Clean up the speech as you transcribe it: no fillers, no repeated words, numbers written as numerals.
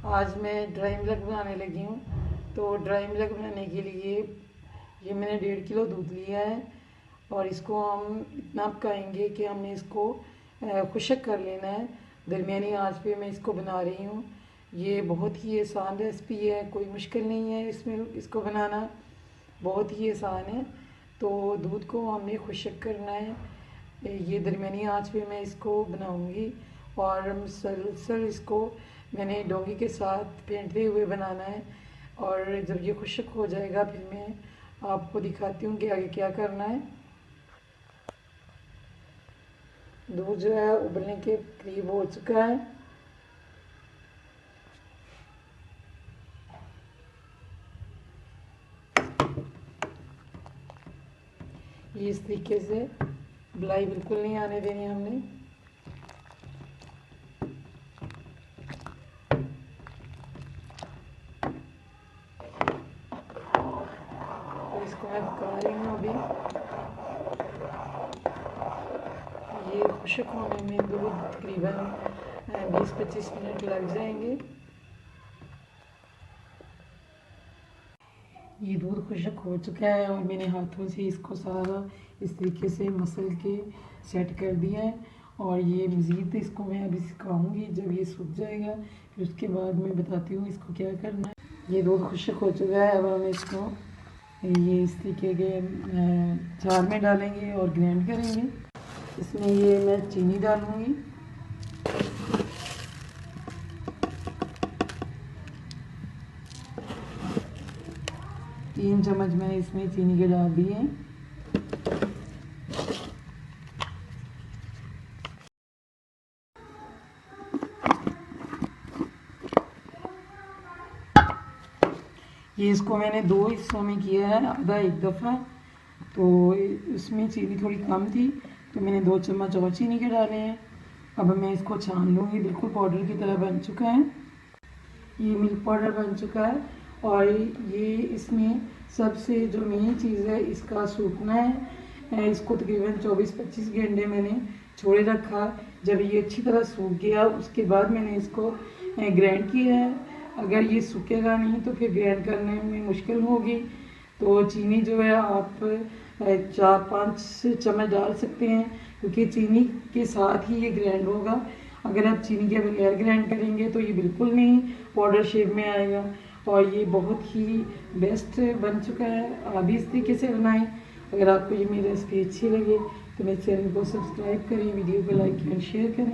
आज मैं dry milk बनाने लगी हूँ। तो ड्राई मिल्क बनाने के लिए ये मैंने 1.5 किलो दूध लिया है और इसको हम इतना पकाएंगे कि हमने इसको खुश्क कर लेना है। दरमियानी आंच पे मैं इसको बना रही हूँ। ये बहुत ही आसान रेसिपी है, कोई मुश्किल नहीं है इसमें, इसको बनाना बहुत ही आसान है। तो दूध को हमने खुश्क करना है। ये दरमियानी आंच पे मैं इसको बनाऊंगी और मुसलसल इसको मैंने डोंगी के साथ फेंटते हुए बनाना है। और जब ये खुश्क हो जाएगा फिर मैं आपको दिखाती हूँ कि आगे क्या करना है। दूध जो है उबलने के करीब हो चुका है। ये इस तरीके से मलाई बिल्कुल नहीं आने देनी हमने। तो इसको मैं पका रही हूँ अभी। ये खुश्क होने में दूध तकरीबन 20-25 मिनट लग जाएंगे। ये दूध खुश्क हो चुका है और मैंने हाथों से इसको सारा इस तरीके से मसल के सेट कर दिया है। और ये मज़ीद इसको मैं अभी सिखाऊंगी, जब ये सूख जाएगा फिर उसके बाद मैं बताती हूँ इसको क्या करना है। ये दूध खुश्क हो चुका है, अब हम इसको ये इस तरीके के जार में डालेंगे और ग्राइंड करेंगे। इसमें ये मैं चीनी डालूँगी। तीन चम्मच मैंने इसमें चीनी के डाल दिए हैं। ये इसको मैंने 2 हिस्सों में किया है, आधा एक दफ़ा। तो इसमें चीनी थोड़ी कम थी तो मैंने 2 चम्मच और चीनी के डाले हैं। अब मैं इसको छान लूँगी, बिल्कुल पाउडर की तरह बन चुका है। ये मिल्क पाउडर बन चुका है और ये इसमें सबसे जो मेन चीज़ है इसका सूखना है। इसको तकरीबन 24-25 घंटे मैंने छोड़े रखा। जब ये अच्छी तरह सूख गया उसके बाद मैंने इसको ग्राइंड किया है। अगर ये सूखेगा नहीं तो फिर ग्राइंड करने में मुश्किल होगी। तो चीनी जो है आप 4-5 चम्मच डाल सकते हैं क्योंकि चीनी के साथ ही ये ग्राइंड होगा। अगर आप चीनी के बगैर ग्राइंड करेंगे तो ये बिल्कुल नहीं पाउडर शेप में आएगा। और ये बहुत ही बेस्ट बन चुका है, आप भी इस तरीके से बनाएं। अगर आपको ये मेरी रेसिपी अच्छी लगे तो मेरे चैनल को सब्सक्राइब करें, वीडियो को लाइक एंड शेयर करें।